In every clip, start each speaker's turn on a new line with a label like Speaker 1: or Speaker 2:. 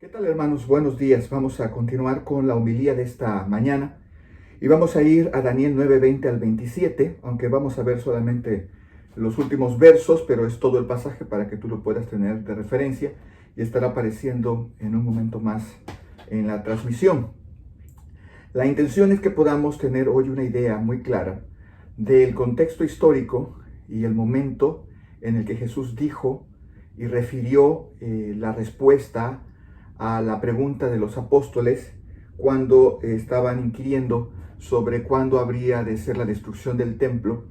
Speaker 1: ¿Qué tal, hermanos? Buenos días. Vamos a continuar con la homilía de esta mañana y vamos a ir a Daniel 9:20 al 27, aunque vamos a ver solamente los últimos versos, pero es todo el pasaje para que tú lo puedas tener de referencia y estará apareciendo en un momento más en la transmisión. La intención es que podamos tener hoy una idea muy clara del contexto histórico y el momento en el que Jesús dijo y refirió la respuesta a la pregunta de los apóstoles cuando estaban inquiriendo sobre cuándo habría de ser la destrucción del templo,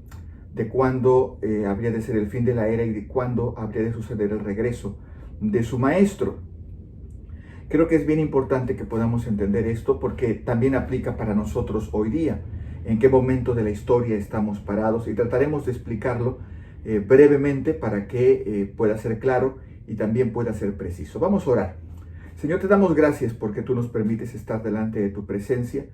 Speaker 1: de cuándo habría de ser el fin de la era y de cuándo habría de suceder el regreso de su maestro. Creo que es bien importante que podamos entender esto porque también aplica para nosotros hoy día, en qué momento de la historia estamos parados, y trataremos de explicarlo brevemente para que pueda ser claro y también pueda ser preciso. Vamos a orar. Señor, te damos gracias porque tú nos permites estar delante de tu presencia.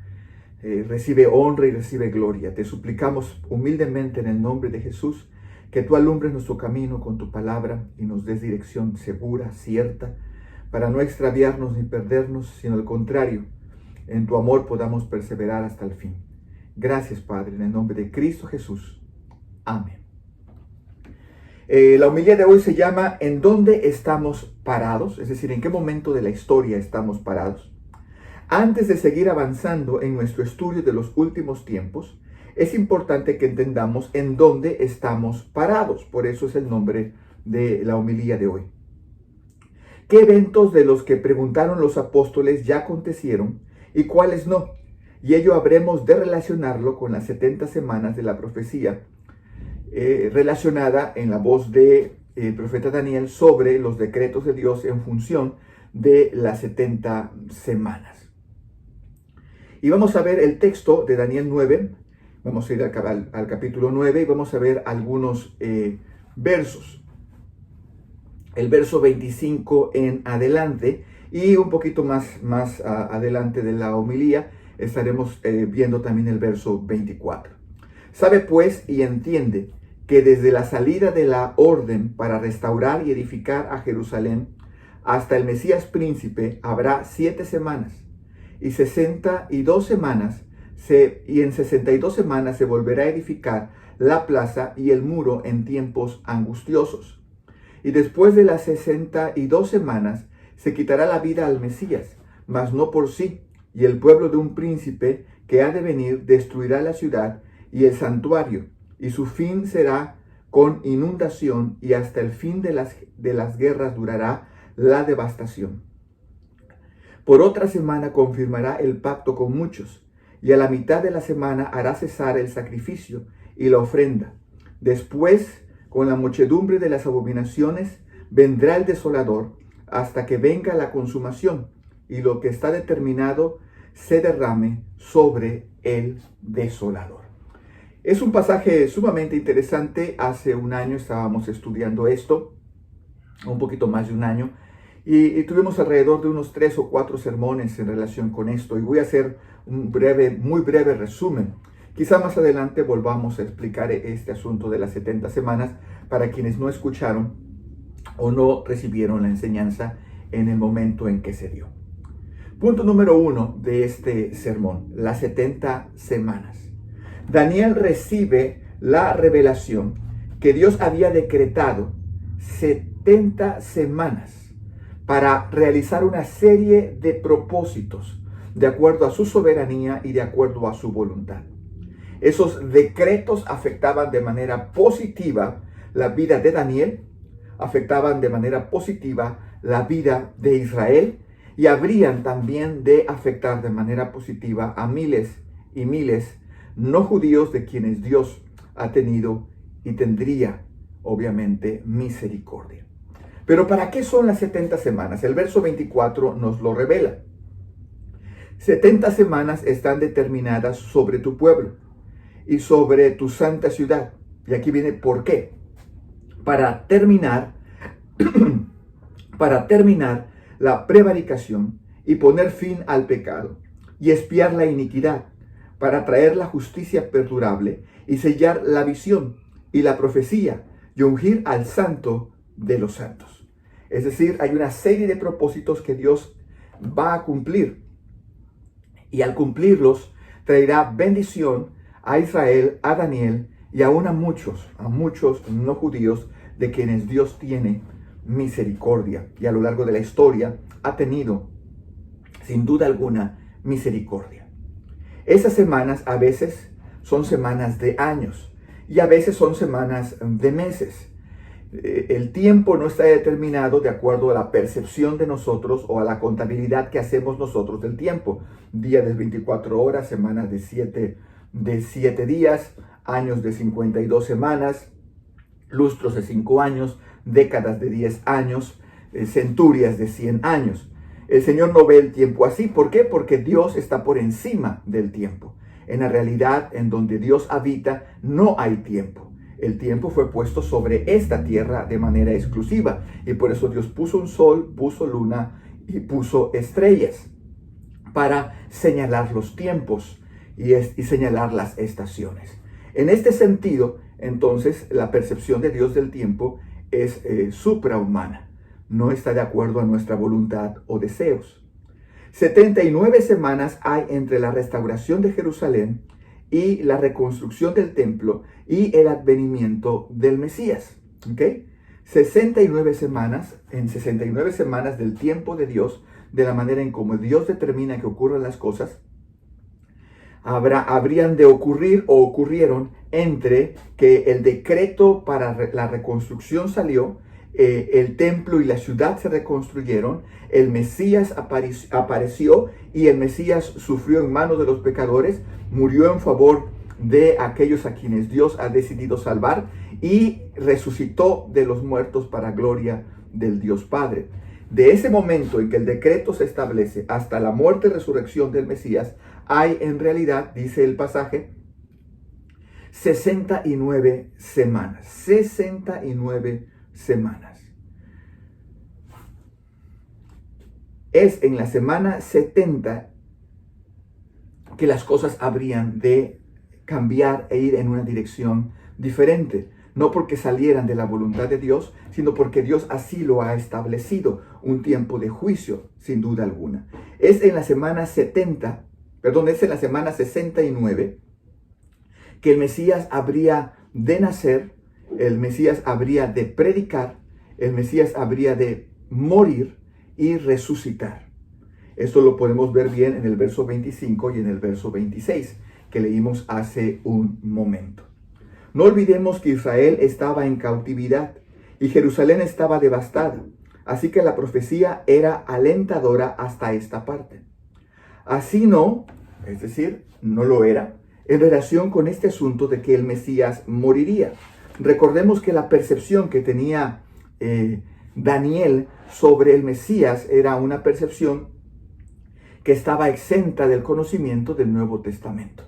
Speaker 1: Recibe honra y recibe gloria. Te suplicamos humildemente en el nombre de Jesús que tú alumbres nuestro camino con tu palabra y nos des dirección segura, cierta, para no extraviarnos ni perdernos, sino al contrario, en tu amor podamos perseverar hasta el fin. Gracias, Padre, en el nombre de Cristo Jesús. Amén. La homilía de hoy se llama ¿En dónde estamos parados? Es decir, ¿en qué momento de la historia estamos parados? Antes de seguir avanzando en nuestro estudio de los últimos tiempos, es importante que entendamos en dónde estamos parados. Por eso es el nombre de la homilía de hoy. ¿Qué eventos de los que preguntaron los apóstoles ya acontecieron y cuáles no? Y ello habremos de relacionarlo con las 70 semanas de la profecía relacionada en la voz del profeta Daniel sobre los decretos de Dios en función de las 70 semanas. Y vamos a ver el texto de Daniel 9, vamos a ir al capítulo 9 y vamos a ver algunos versos. El verso 25 en adelante y un poquito más adelante de la homilía estaremos viendo también el verso 24. Sabe pues y entiende que desde la salida de la orden para restaurar y edificar a Jerusalén hasta el Mesías príncipe habrá 7 semanas y 62 semanas y en 62 semanas se volverá a edificar la plaza y el muro en tiempos angustiosos. Y después de las 62 semanas se quitará la vida al Mesías, mas no por sí, y el pueblo de un príncipe que ha de venir destruirá la ciudad y el santuario, y su fin será con inundación, y hasta el fin de las guerras durará la devastación. Por otra semana confirmará el pacto con muchos, y a la mitad de la semana hará cesar el sacrificio y la ofrenda. Después, con la muchedumbre de las abominaciones, vendrá el desolador, hasta que venga la consumación, y lo que está determinado se derrame sobre el desolador. Es un pasaje sumamente interesante. Hace un año estábamos estudiando esto, un poquito más de un año, y tuvimos alrededor de unos 3 o 4 sermones en relación con esto, y voy a hacer un muy breve resumen. Quizá más adelante volvamos a explicar este asunto de las 70 semanas para quienes no escucharon o no recibieron la enseñanza en el momento en que se dio. Punto número 1 de este sermón, las 70 semanas. Daniel recibe la revelación que Dios había decretado 70 semanas para realizar una serie de propósitos de acuerdo a su soberanía y de acuerdo a su voluntad. Esos decretos afectaban de manera positiva la vida de Daniel, afectaban de manera positiva la vida de Israel y habrían también de afectar de manera positiva a miles y miles no judíos de quienes Dios ha tenido y tendría, obviamente, misericordia. Pero ¿para qué son las 70 semanas? El verso 24 nos lo revela. 70 semanas están determinadas sobre tu pueblo y sobre tu santa ciudad. Y aquí viene por qué. Para terminar la prevaricación y poner fin al pecado y expiar la iniquidad, para traer la justicia perdurable y sellar la visión y la profecía y ungir al santo de los santos. Es decir, hay una serie de propósitos que Dios va a cumplir. Y al cumplirlos, traerá bendición a Israel, a Daniel y aún a muchos no judíos de quienes Dios tiene misericordia. Y a lo largo de la historia ha tenido, sin duda alguna, misericordia. Esas semanas a veces son semanas de años y a veces son semanas de meses. El tiempo no está determinado de acuerdo a la percepción de nosotros o a la contabilidad que hacemos nosotros del tiempo. Días de 24 horas, semanas de 7 días, años de 52 semanas, lustros de 5 años, décadas de 10 años, centurias de 100 años. El Señor no ve el tiempo así. ¿Por qué? Porque Dios está por encima del tiempo. En la realidad en donde Dios habita no hay tiempo. El tiempo fue puesto sobre esta tierra de manera exclusiva y por eso Dios puso un sol, puso luna y puso estrellas para señalar los tiempos y señalar las estaciones. En este sentido, entonces, la percepción de Dios del tiempo es suprahumana. No está de acuerdo a nuestra voluntad o deseos. 79 semanas hay entre la restauración de Jerusalén y la reconstrucción del templo y el advenimiento del Mesías. ¿Ok? 69 semanas, en 69 semanas del tiempo de Dios, de la manera en como Dios determina que ocurran las cosas, habrían de ocurrir o ocurrieron entre que el decreto para la reconstrucción salió, el templo y la ciudad se reconstruyeron, el Mesías apareció y el Mesías sufrió en manos de los pecadores, murió en favor de aquellos a quienes Dios ha decidido salvar y resucitó de los muertos para gloria del Dios Padre. De ese momento en que el decreto se establece hasta la muerte y resurrección del Mesías, hay en realidad, dice el pasaje, 69 semanas. 69 semanas. Es en la semana 70 que las cosas habrían de cambiar e ir en una dirección diferente. No porque salieran de la voluntad de Dios, sino porque Dios así lo ha establecido. Un tiempo de juicio, sin duda alguna. Es en la semana 69 que el Mesías habría de nacer, el Mesías habría de predicar, el Mesías habría de morir y resucitar. Esto lo podemos ver bien en el verso 25 y en el verso 26 que leímos hace un momento. No olvidemos que Israel estaba en cautividad y Jerusalén estaba devastada, así que la profecía era alentadora hasta esta parte. Así no, es decir, no lo era, en relación con este asunto de que el Mesías moriría. Recordemos que la percepción que tenía Daniel sobre el Mesías era una percepción que estaba exenta del conocimiento del Nuevo Testamento.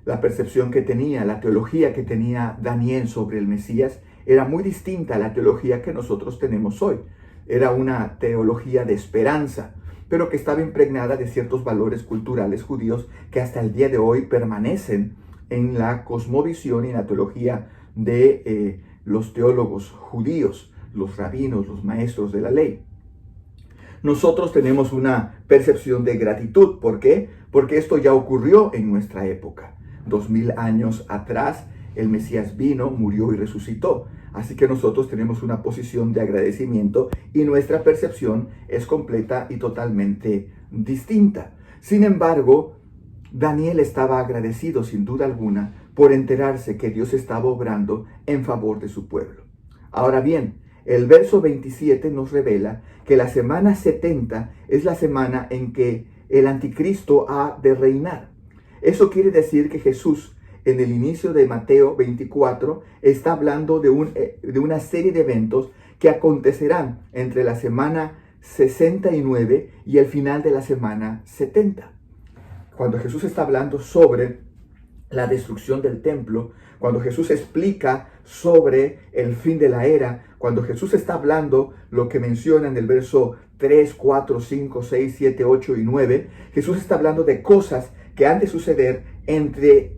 Speaker 1: La percepción que tenía, la teología que tenía Daniel sobre el Mesías era muy distinta a la teología que nosotros tenemos hoy. Era una teología de esperanza, pero que estaba impregnada de ciertos valores culturales judíos que hasta el día de hoy permanecen en la cosmovisión y en la teología de los teólogos judíos, los rabinos, los maestros de la ley. Nosotros tenemos una percepción de gratitud. ¿Por qué? Porque esto ya ocurrió en nuestra época. 2000 años atrás, el Mesías vino, murió y resucitó. Así que nosotros tenemos una posición de agradecimiento y nuestra percepción es completa y totalmente distinta. Sin embargo, Daniel estaba agradecido sin duda alguna por enterarse que Dios estaba obrando en favor de su pueblo. Ahora bien, el verso 27 nos revela que la semana 70 es la semana en que el anticristo ha de reinar. Eso quiere decir que Jesús, en el inicio de Mateo 24, está hablando de una serie de eventos que acontecerán entre la semana 69 y el final de la semana 70. Cuando Jesús está hablando sobre la destrucción del templo, cuando Jesús explica sobre el fin de la era, cuando Jesús está hablando lo que menciona en el verso 3, 4, 5, 6, 7, 8 y 9, Jesús está hablando de cosas que han de suceder entre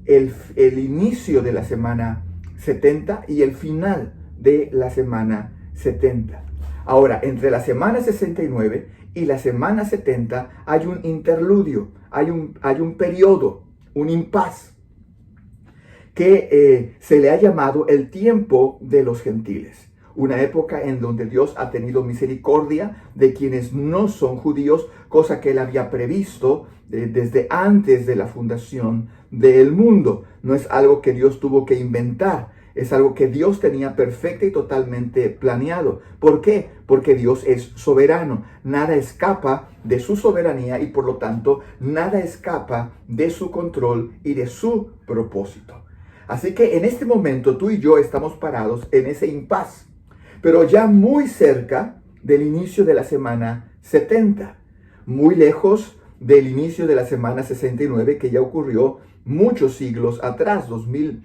Speaker 1: el inicio de la semana 70 y el final de la semana 70. Ahora, entre la semana 69 y la semana 70 hay un interludio, hay un periodo, un impas, que se le ha llamado el tiempo de los gentiles. Una época en donde Dios ha tenido misericordia de quienes no son judíos, cosa que Él había previsto desde antes de la fundación del mundo. No es algo que Dios tuvo que inventar, es algo que Dios tenía perfecta y totalmente planeado. ¿Por qué? Porque Dios es soberano. Nada escapa de su soberanía y por lo tanto nada escapa de su control y de su propósito. Así que en este momento tú y yo estamos parados en ese impas, pero ya muy cerca del inicio de la semana 70, muy lejos del inicio de la semana 69 que ya ocurrió muchos siglos atrás, 2000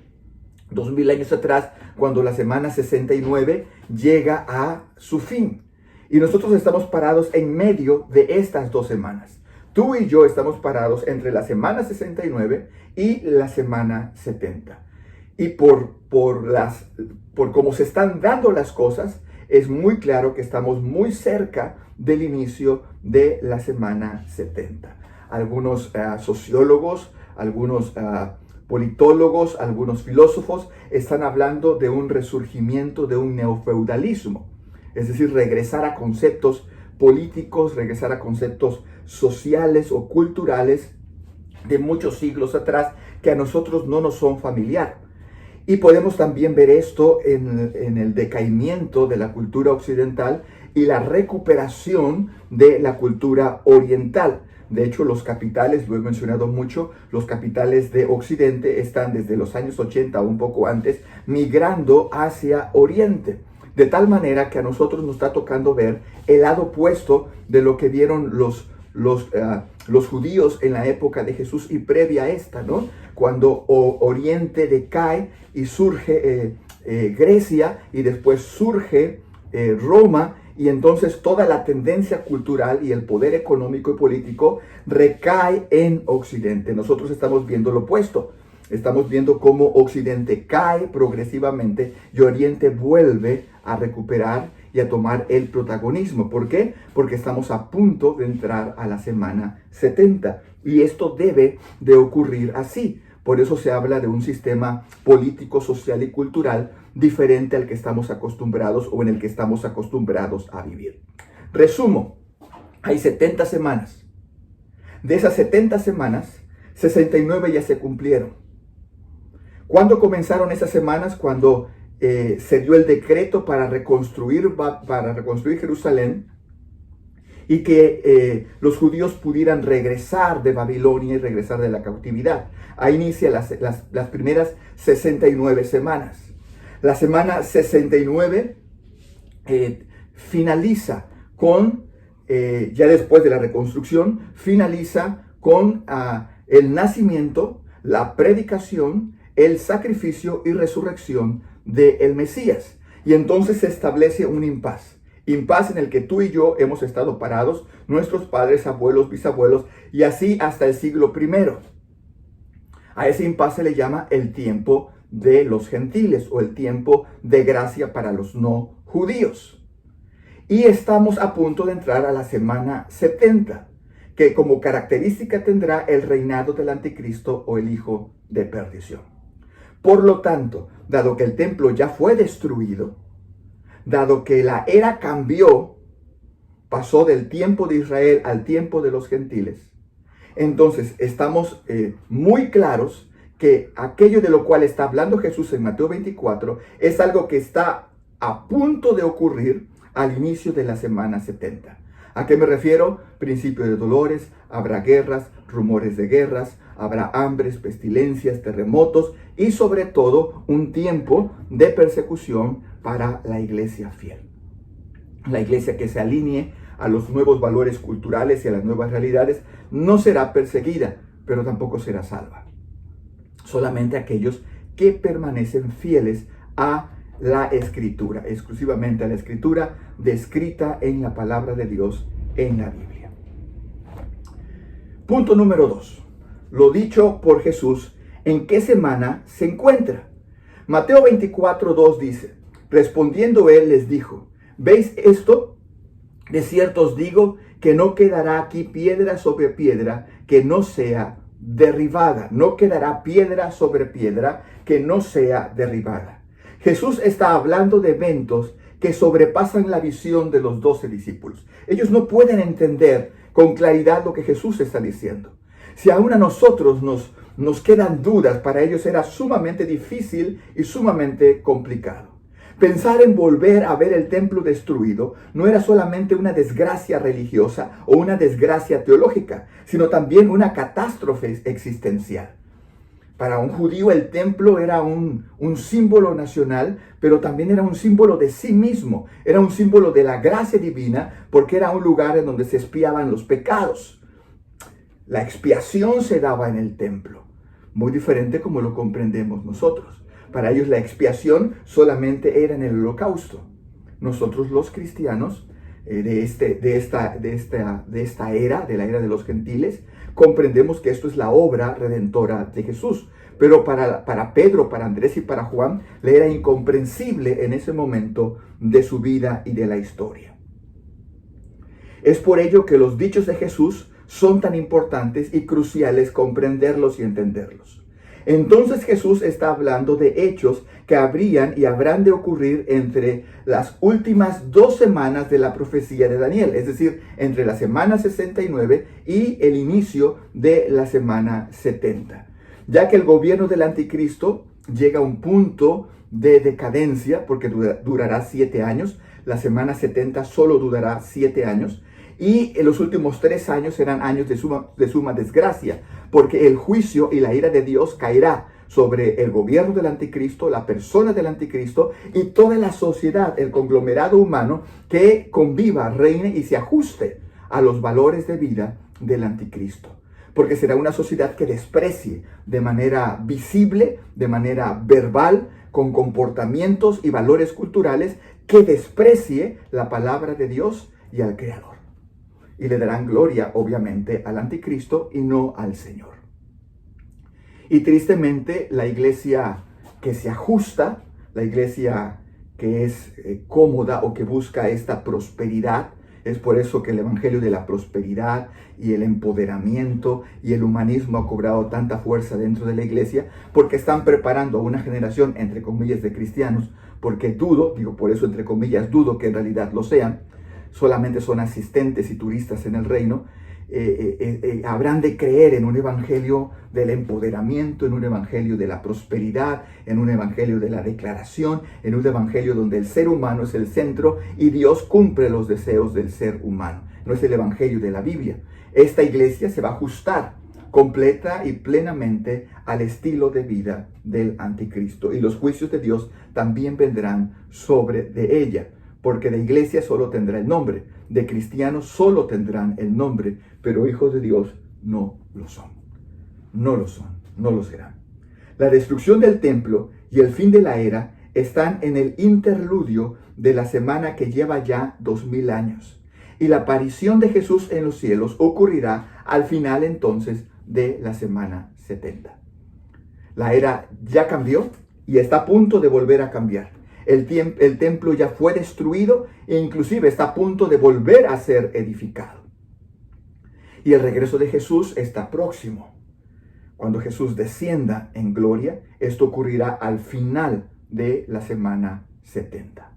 Speaker 1: años atrás, cuando la semana 69 llega a su fin. Y nosotros estamos parados en medio de estas dos semanas. Tú y yo estamos parados entre la semana 69 y la semana 70. Y por cómo se están dando las cosas, es muy claro que estamos muy cerca del inicio de la semana 70. Algunos sociólogos, algunos politólogos, algunos filósofos están hablando de un resurgimiento de un neofeudalismo, es decir, regresar a conceptos políticos, regresar a conceptos sociales o culturales de muchos siglos atrás que a nosotros no nos son familiares. Y podemos también ver esto en el decaimiento de la cultura occidental y la recuperación de la cultura oriental. De hecho, los capitales, lo he mencionado mucho, los capitales de Occidente están desde los años 80 o un poco antes migrando hacia Oriente. De tal manera que a nosotros nos está tocando ver el lado opuesto de lo que vieron los judíos en la época de Jesús y previa a esta, ¿no? Cuando Oriente decae y surge Grecia y después surge Roma, y entonces toda la tendencia cultural y el poder económico y político recae en Occidente. Nosotros estamos viendo lo opuesto. Estamos viendo cómo Occidente cae progresivamente y Oriente vuelve a recuperar y a tomar el protagonismo. ¿Por qué? Porque estamos a punto de entrar a la semana 70 y esto debe de ocurrir así. Por eso se habla de un sistema político, social y cultural diferente al que estamos acostumbrados o en el que estamos acostumbrados a vivir. Resumo, hay 70 semanas. De esas 70 semanas, 69 ya se cumplieron. ¿Cuándo comenzaron esas semanas? Cuando se dio el decreto para reconstruir Jerusalén y que los judíos pudieran regresar de Babilonia y regresar de la cautividad. Ahí inicia las primeras 69 semanas. La semana 69 finaliza con, ya después de la reconstrucción, finaliza con el nacimiento, la predicación, el sacrificio y resurrección del Mesías. Y entonces se establece un impas en el que tú y yo hemos estado parados, nuestros padres, abuelos, bisabuelos, y así hasta el siglo I. A ese impas se le llama el tiempo de los gentiles o el tiempo de gracia para los no judíos. Y estamos a punto de entrar a la semana 70, que como característica tendrá el reinado del anticristo o el hijo de perdición. Por lo tanto, dado que el templo ya fue destruido, dado que la era cambió, pasó del tiempo de Israel al tiempo de los gentiles, entonces estamos muy claros que aquello de lo cual está hablando Jesús en Mateo 24 es algo que está a punto de ocurrir al inicio de la semana 70. ¿A qué me refiero? Principio de dolores, habrá guerras, rumores de guerras, habrá hambres, pestilencias, terremotos y sobre todo un tiempo de persecución para la iglesia fiel. La iglesia que se alinee a los nuevos valores culturales y a las nuevas realidades no será perseguida, pero tampoco será salva. Solamente aquellos que permanecen fieles a la Escritura, exclusivamente a la Escritura descrita en la palabra de Dios en la Biblia. Punto número 2. Lo dicho por Jesús, ¿en qué semana se encuentra? Mateo 24:2 dice, respondiendo él les dijo, ¿veis esto? De cierto os digo que no quedará aquí piedra sobre piedra que no sea derribada. No quedará piedra sobre piedra que no sea derribada. Jesús está hablando de eventos que sobrepasan la visión de los 12 discípulos. Ellos no pueden entender con claridad lo que Jesús está diciendo. Si aún a nosotros nos quedan dudas, para ellos era sumamente difícil y sumamente complicado. Pensar en volver a ver el templo destruido no era solamente una desgracia religiosa o una desgracia teológica, sino también una catástrofe existencial. Para un judío el templo era un símbolo nacional, pero también era un símbolo de sí mismo. Era un símbolo de la gracia divina porque era un lugar en donde se expiaban los pecados. La expiación se daba en el templo, muy diferente como lo comprendemos nosotros. Para ellos la expiación solamente era en el holocausto. Nosotros los cristianos de esta era, de la era de los gentiles, comprendemos que esto es la obra redentora de Jesús. Pero para Pedro, para Andrés y para Juan, le era incomprensible en ese momento de su vida y de la historia. Es por ello que los dichos de Jesús son tan importantes y cruciales comprenderlos y entenderlos. Entonces Jesús está hablando de hechos que habrían y habrán de ocurrir entre las últimas 2 semanas de la profecía de Daniel, es decir, entre la semana 69 y el inicio de la semana 70. Ya que el gobierno del anticristo llega a un punto de decadencia, porque durará 7 años, la semana 70 solo durará 7 años, y en los últimos 3 años serán años de suma desgracia, porque el juicio y la ira de Dios caerá sobre el gobierno del anticristo, la persona del anticristo y toda la sociedad, el conglomerado humano que conviva, reine y se ajuste a los valores de vida del anticristo. Porque será una sociedad que desprecie de manera visible, de manera verbal, con comportamientos y valores culturales, que desprecie la palabra de Dios y al Creador. Y le darán gloria, obviamente, al anticristo y no al Señor. Y tristemente, la iglesia que se ajusta, la iglesia que es cómoda o que busca esta prosperidad, es por eso que el evangelio de la prosperidad y el empoderamiento y el humanismo ha cobrado tanta fuerza dentro de la iglesia, porque están preparando a una generación, entre comillas, de cristianos, porque por eso entre comillas, dudo que en realidad lo sean, solamente son asistentes y turistas en el reino, habrán de creer en un evangelio del empoderamiento, en un evangelio de la prosperidad, en un evangelio de la declaración, en un evangelio donde el ser humano es el centro y Dios cumple los deseos del ser humano. No es el evangelio de la Biblia. Esta iglesia se va a ajustar completa y plenamente al estilo de vida del anticristo, y los juicios de Dios también vendrán sobre de ella. Porque de iglesia solo tendrá el nombre, de cristianos solo tendrán el nombre, pero hijos de Dios no lo son. No lo son, no lo serán. La destrucción del templo y el fin de la era están en el interludio de la semana que lleva ya 2000 años. Y la aparición de Jesús en los cielos ocurrirá al final entonces de la semana 70. La era ya cambió y está a punto de volver a cambiar. El templo ya fue destruido e inclusive está a punto de volver a ser edificado. Y el regreso de Jesús está próximo. Cuando Jesús descienda en gloria, esto ocurrirá al final de la semana 70.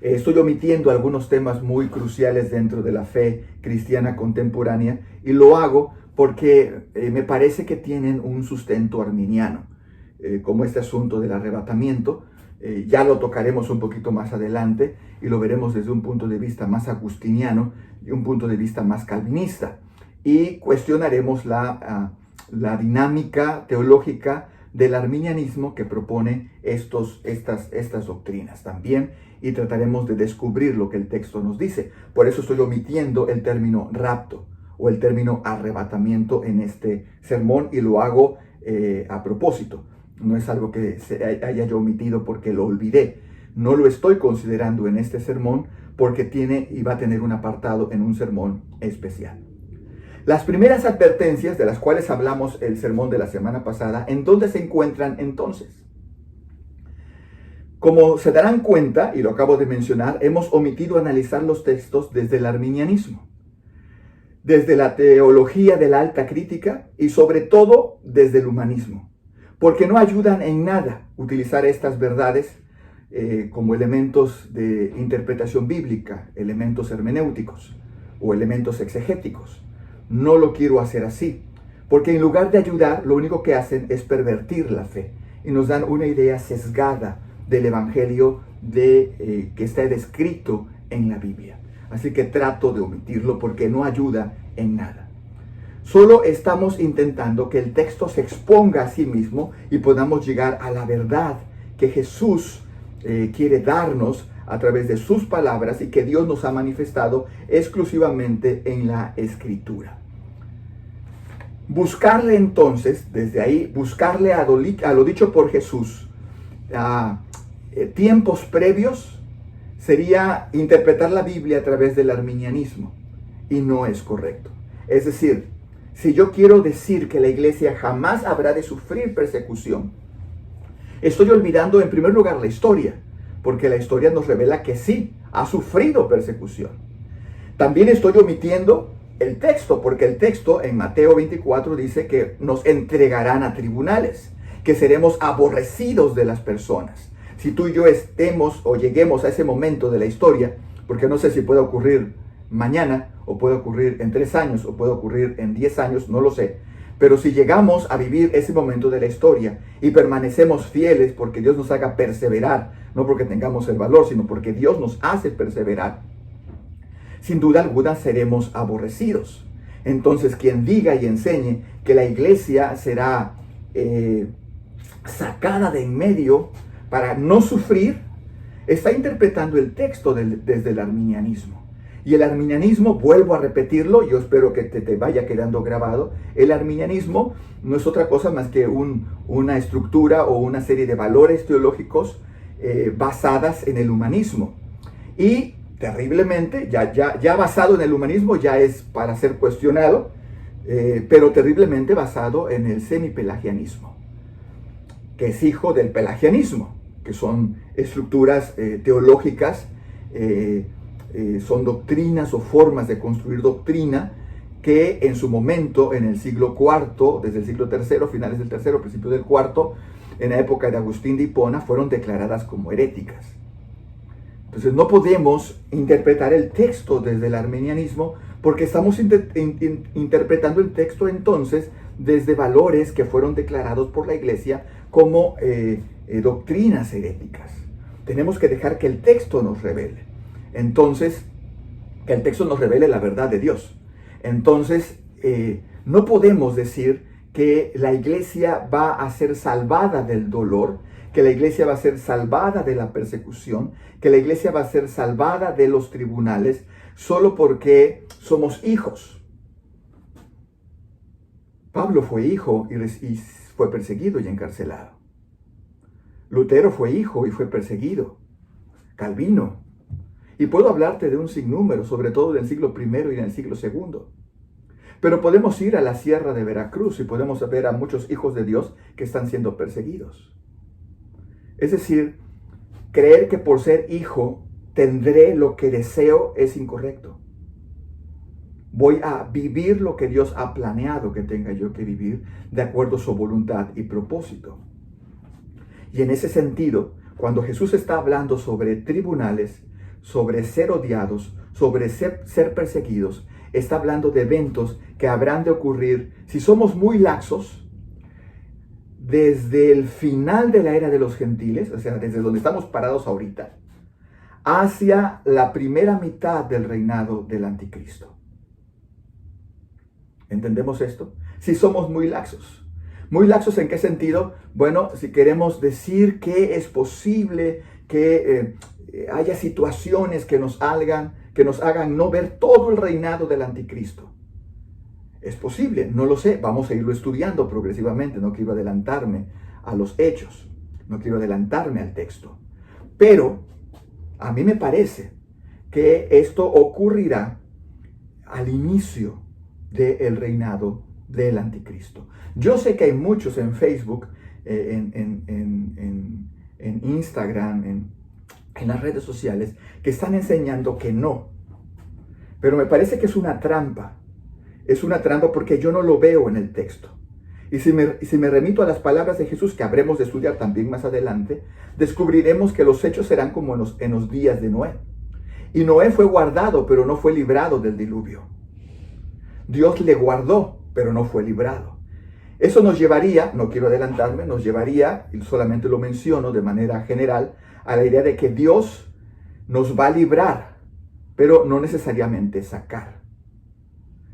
Speaker 1: Estoy omitiendo algunos temas muy cruciales dentro de la fe cristiana contemporánea y lo hago porque me parece que tienen un sustento arminiano, como este asunto del arrebatamiento. Ya lo tocaremos un poquito más adelante y lo veremos desde un punto de vista más agustiniano y un punto de vista más calvinista. Y cuestionaremos la dinámica teológica del arminianismo que propone estas doctrinas también, y trataremos de descubrir lo que el texto nos dice. Por eso estoy omitiendo el término rapto o el término arrebatamiento en este sermón, y lo hago a propósito. No es algo que se haya yo omitido porque lo olvidé. No lo estoy considerando en este sermón porque tiene y va a tener un apartado en un sermón especial. Las primeras advertencias de las cuales hablamos el sermón de la semana pasada, ¿en dónde se encuentran entonces? Como se darán cuenta, y lo acabo de mencionar, hemos omitido analizar los textos desde el arminianismo, desde la teología de la alta crítica y sobre todo desde el humanismo, porque no ayudan en nada utilizar estas verdades como elementos de interpretación bíblica, elementos hermenéuticos o elementos exegéticos. No lo quiero hacer así, porque en lugar de ayudar, lo único que hacen es pervertir la fe y nos dan una idea sesgada del evangelio que está descrito en la Biblia. Así que trato de omitirlo porque no ayuda en nada. Solo estamos intentando que el texto se exponga a sí mismo y podamos llegar a la verdad que Jesús quiere darnos a través de sus palabras y que Dios nos ha manifestado exclusivamente en la Escritura. Buscarle entonces, desde ahí, buscarle a lo dicho por Jesús a tiempos previos sería interpretar la Biblia a través del arminianismo, y no es correcto. Es decir, si yo quiero decir que la iglesia jamás habrá de sufrir persecución, estoy olvidando en primer lugar la historia, porque la historia nos revela que sí, ha sufrido persecución. También estoy omitiendo el texto, porque el texto en Mateo 24 dice que nos entregarán a tribunales, que seremos aborrecidos de las personas. Si tú y yo estemos o lleguemos a ese momento de la historia, porque no sé si puede ocurrir mañana, o puede ocurrir en 3 años, o puede ocurrir en 10 años, no lo sé. Pero si llegamos a vivir ese momento de la historia y permanecemos fieles porque Dios nos haga perseverar, no porque tengamos el valor, sino porque Dios nos hace perseverar, sin duda alguna seremos aborrecidos. Entonces, quien diga y enseñe que la iglesia será sacada de en medio para no sufrir, está interpretando el texto desde el arminianismo. Y el arminianismo, vuelvo a repetirlo, yo espero que te vaya quedando grabado, el arminianismo no es otra cosa más que una estructura o una serie de valores teológicos basadas en el humanismo. Y terriblemente, ya basado en el humanismo, ya es para ser cuestionado, pero terriblemente basado en el semipelagianismo, que es hijo del pelagianismo, que son estructuras teológicas, son doctrinas o formas de construir doctrina que en su momento, en el siglo IV, desde el siglo III, finales del III, principios del IV, en la época de Agustín de Hipona, fueron declaradas como heréticas. Entonces no podemos interpretar el texto desde el arminianismo porque estamos interpretando el texto entonces desde valores que fueron declarados por la iglesia como doctrinas heréticas. Tenemos que dejar que el texto nos revele. Entonces, que el texto nos revele la verdad de Dios. Entonces, no podemos decir que la iglesia va a ser salvada del dolor, que la iglesia va a ser salvada de la persecución, que la iglesia va a ser salvada de los tribunales, solo porque somos hijos. Pablo fue hijo y fue perseguido y encarcelado. Lutero fue hijo y fue perseguido. Calvino. Y puedo hablarte de un sinnúmero, sobre todo del siglo I y del siglo II. Pero podemos ir a la sierra de Veracruz y podemos ver a muchos hijos de Dios que están siendo perseguidos. Es decir, creer que por ser hijo tendré lo que deseo es incorrecto. Voy a vivir lo que Dios ha planeado que tenga yo que vivir de acuerdo a su voluntad y propósito. Y en ese sentido, cuando Jesús está hablando sobre tribunales, sobre ser odiados, sobre ser perseguidos, está hablando de eventos que habrán de ocurrir si somos muy laxos desde el final de la era de los gentiles, o sea, desde donde estamos parados ahorita, hacia la primera mitad del reinado del anticristo. ¿Entendemos esto? Si somos muy laxos. ¿Muy laxos en qué sentido? Bueno, si queremos decir que es posible que haya situaciones que nos hagan no ver todo el reinado del anticristo. Es posible, no lo sé, vamos a irlo estudiando progresivamente, no quiero adelantarme a los hechos, no quiero adelantarme al texto. Pero a mí me parece que esto ocurrirá al inicio del reinado del anticristo. Yo sé que hay muchos en Facebook, en en Instagram, en las redes sociales, que están enseñando que no. Pero me parece que es una trampa. Es una trampa porque yo no lo veo en el texto. Y si me remito a las palabras de Jesús, que habremos de estudiar también más adelante, descubriremos que los hechos serán como en los días de Noé. Y Noé fue guardado, pero no fue librado del diluvio. Dios le guardó, pero no fue librado. Eso nos llevaría, no quiero adelantarme, nos llevaría, y solamente lo menciono de manera general, a la idea de que Dios nos va a librar, pero no necesariamente sacar,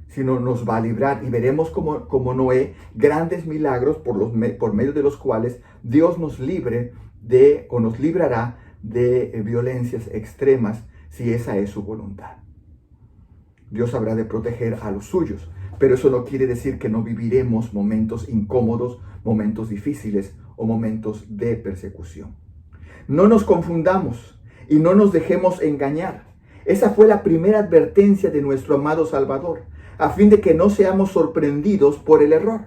Speaker 1: sino nos va a librar. Y veremos como Noé grandes milagros por medio de los cuales Dios nos libre o nos librará de violencias extremas si esa es su voluntad. Dios habrá de proteger a los suyos, pero eso no quiere decir que no viviremos momentos incómodos, momentos difíciles o momentos de persecución. No nos confundamos y no nos dejemos engañar. Esa fue la primera advertencia de nuestro amado Salvador, a fin de que no seamos sorprendidos por el error.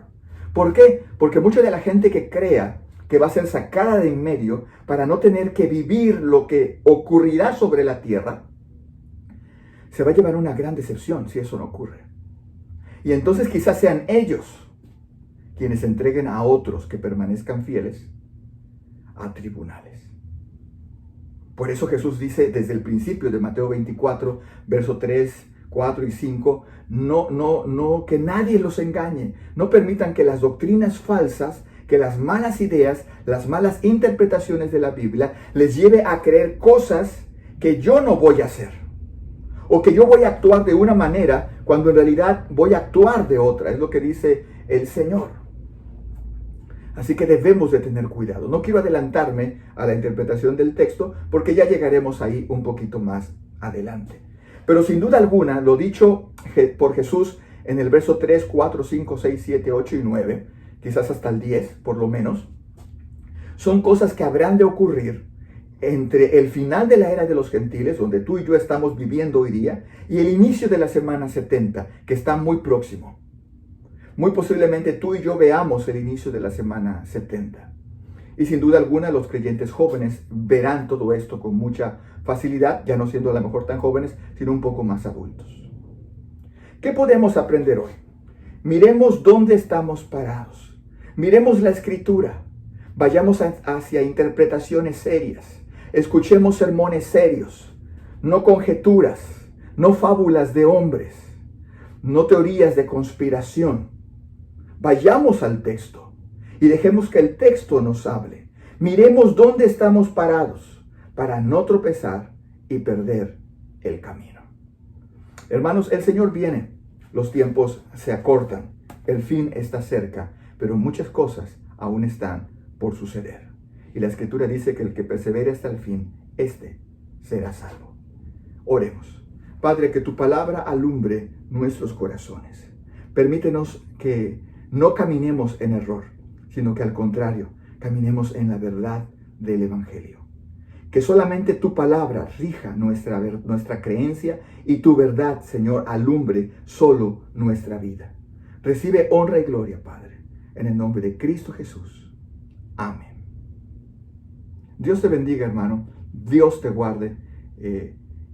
Speaker 1: ¿Por qué? Porque mucha de la gente que crea que va a ser sacada de en medio para no tener que vivir lo que ocurrirá sobre la tierra, se va a llevar una gran decepción si eso no ocurre. Y entonces quizás sean ellos quienes entreguen a otros que permanezcan fieles a tribunales. Por eso Jesús dice desde el principio de Mateo 24, verso 3, 4 y 5, no, que nadie los engañe. No permitan que las doctrinas falsas, que las malas ideas, las malas interpretaciones de la Biblia les lleve a creer cosas que yo no voy a hacer. O que yo voy a actuar de una manera cuando en realidad voy a actuar de otra. Es lo que dice el Señor. Así que debemos de tener cuidado. No quiero adelantarme a la interpretación del texto porque ya llegaremos ahí un poquito más adelante. Pero sin duda alguna, lo dicho por Jesús en el verso 3, 4, 5, 6, 7, 8 y 9, quizás hasta el 10 por lo menos, son cosas que habrán de ocurrir entre el final de la era de los gentiles, donde tú y yo estamos viviendo hoy día, y el inicio de la semana 70, que está muy próximo. Muy posiblemente tú y yo veamos el inicio de la semana 70. Y sin duda alguna los creyentes jóvenes verán todo esto con mucha facilidad, ya no siendo a lo mejor tan jóvenes, sino un poco más adultos. ¿Qué podemos aprender hoy? Miremos dónde estamos parados. Miremos la Escritura. Vayamos hacia interpretaciones serias. Escuchemos sermones serios, no conjeturas, no fábulas de hombres, no teorías de conspiración. Vayamos al texto y dejemos que el texto nos hable. Miremos dónde estamos parados para no tropezar y perder el camino. Hermanos, el Señor viene, los tiempos se acortan, el fin está cerca, pero muchas cosas aún están por suceder. Y la Escritura dice que el que persevere hasta el fin, éste será salvo. Oremos. Padre, que tu palabra alumbre nuestros corazones. Permítenos que no caminemos en error, sino que al contrario, caminemos en la verdad del Evangelio. Que solamente tu palabra rija nuestra creencia y tu verdad, Señor, alumbre solo nuestra vida. Recibe honra y gloria, Padre, en el nombre de Cristo Jesús. Amén. Dios te bendiga, hermano. Dios te guarde.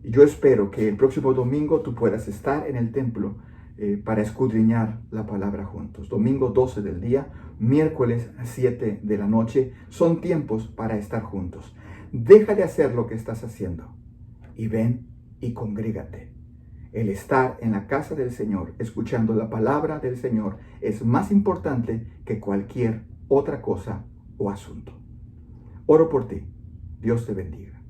Speaker 1: Y yo espero que el próximo domingo tú puedas estar en el templo para escudriñar la palabra juntos. Domingo 12 del día, miércoles 7 de la noche. Son tiempos para estar juntos. Deja de hacer lo que estás haciendo y ven y congrégate. El estar en la casa del Señor, escuchando la palabra del Señor, es más importante que cualquier otra cosa o asunto. Oro por ti. Dios te bendiga.